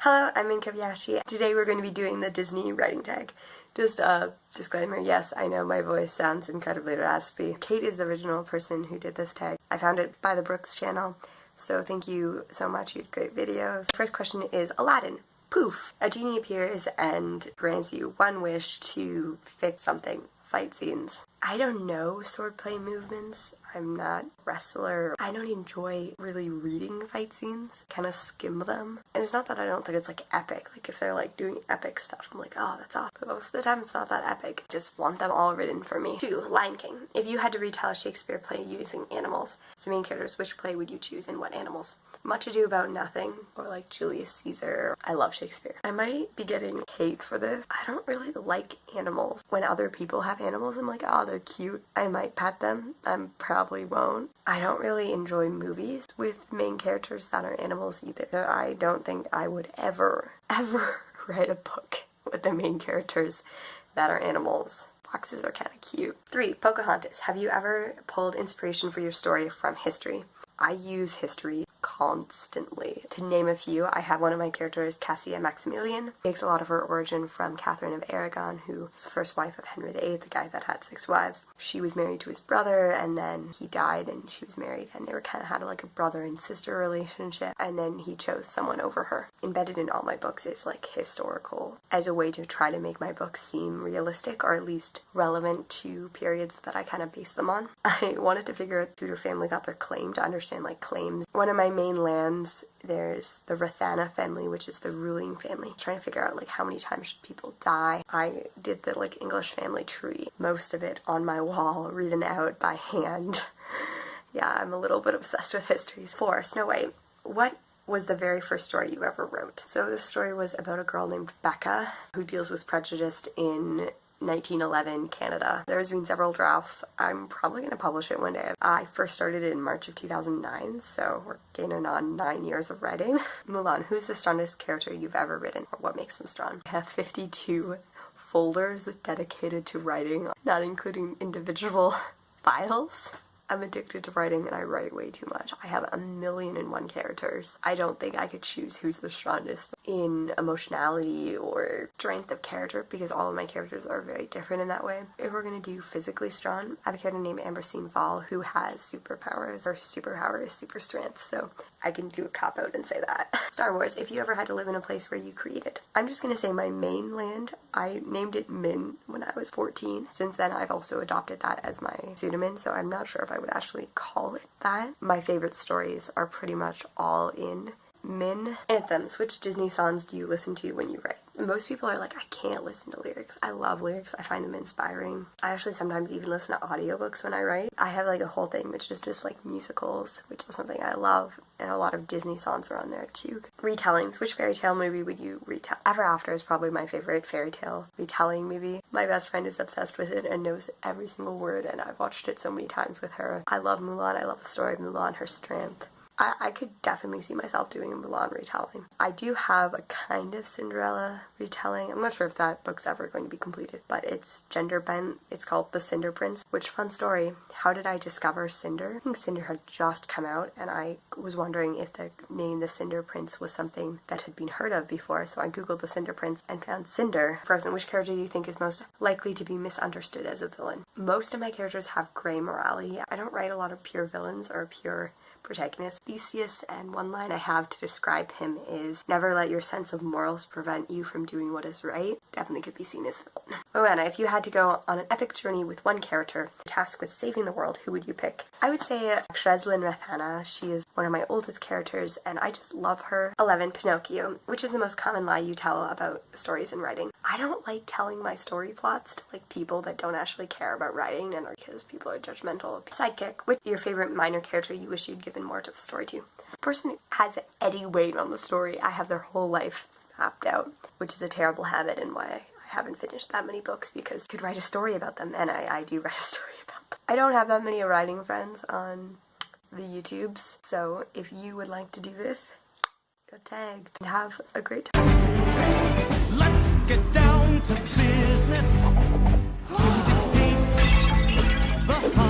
Hello, I'm Min Kobayashi. Today we're going to be doing the Disney writing tag. Just a disclaimer, yes, I know my voice sounds incredibly raspy. Kate is the original person who did this tag. I found it by the Brooks channel, so thank you so much, you had great videos. First question is Aladdin Poof. A genie appears and grants you one wish to fix something. Fight scenes. I don't know swordplay movements. I'm not a wrestler. I don't enjoy really reading fight scenes. Kind of skim them. And it's not that I don't think it's like epic. Like if they're like doing epic stuff, I'm like, oh, that's awesome. But most of the time it's not that epic. I just want them all written for me. 2. Lion King. If you had to retell a Shakespeare play using animals as the main characters, which play would you choose and what animals? Much Ado About Nothing, or like Julius Caesar. I love Shakespeare. I might be getting hate for this. I don't really like animals. When other people have animals, I'm like, oh, they're cute. I might pet them. I probably won't. I don't really enjoy movies with main characters that are animals either. I don't think I would ever write a book with the main characters that are animals. Foxes are kind of cute. 3. Pocahontas. Have you ever pulled inspiration for your story from history? I use history constantly. To name a few, I have one of my characters, Cassia Maximilian. Takes a lot of her origin from Catherine of Aragon, who was the first wife of Henry VIII, the guy that had 6 wives. She was married to his brother, and then he died, and she was married, and they were kind of had like a brother and sister relationship, and then he chose someone over her. Embedded in all my books is like historical, as a way to try to make my books seem realistic, or at least relevant to periods that I kind of base them on. I wanted to figure out Tudor family got their claim, to understand like claims. One of my main lands, there's the Retellings family, which is the ruling family. Trying to figure out like how many times should people die. I did the like English family tree, most of it on my wall, written out by hand. Yeah, I'm a little bit obsessed with history. 4. Snow White. What was the very first story you ever wrote? So this story was about a girl named Becca who deals with prejudice in 1911 Canada. There's been several drafts. I'm probably going to publish it one day. I first started it in March of 2009, so we're gaining on 9 years of writing. Mulan, who's the strongest character you've ever written, or what makes them strong? I have 52 folders dedicated to writing, not including individual files. I'm addicted to writing and I write way too much. I have 1,000,001 characters. I don't think I could choose who's the strongest in emotionality or strength of character because all of my characters are very different in that way. If we're going to do physically strong, I have a character named Amberstein Fall who has superpowers. Her superpower is super strength, so I can do a cop-out and say that. Star Wars, if you ever had to live in a place where you created. I'm just going to say my main land. I named it Min when I was 14. Since then I've also adopted that as my pseudonym, so I'm not sure if I would actually call it that. My favorite stories are pretty much all in Min. Anthems. Which Disney songs do you listen to when you write? Most people are like, I can't listen to lyrics. I love lyrics. I find them inspiring. I actually sometimes even listen to audiobooks when I write. I have like a whole thing which is just like musicals, which is something I love, and a lot of Disney songs are on there too. Retellings. Which fairy tale movie would you retell? Ever After is probably my favorite fairy tale retelling movie. My best friend is obsessed with it and knows every single word, and I've watched it so many times with her. I love Mulan. I love the story of Mulan, her strength. I could definitely see myself doing a Mulan retelling. I do have a kind of Cinderella retelling. I'm not sure if that book's ever going to be completed, but it's gender bent. It's called The Cinder Prince. Which fun story. How did I discover Cinder? I think Cinder had just come out, and I was wondering if the name The Cinder Prince was something that had been heard of before, so I googled The Cinder Prince and found Cinder. Frozen, which character do you think is most likely to be misunderstood as a villain? Most of my characters have gray morality. I don't write a lot of pure villains or pure protagonist. Theseus, and one line I have to describe him is, never let your sense of morals prevent you from doing what is right. Definitely could be seen as a villain. Moana, if you had to go on an epic journey with one character, tasked with saving the world, who would you pick? I would say Shreslin Rathana. She is one of my oldest characters and I just love her. 11. Pinocchio. Which is the most common lie you tell about stories and writing? I don't like telling my story plots to like people that don't actually care about writing and because people are judgmental. Sidekick. What's your favorite minor character you wish you'd given more to the story to? The person who has any weight on the story, I have their whole life mapped out, which is a terrible habit and why I haven't finished that many books, because I could write a story about them, and I do write a story about them. I don't have that many writing friends on the YouTubes, so if you would like to do this, go tagged and have a great time. Let's get down to business to defeat the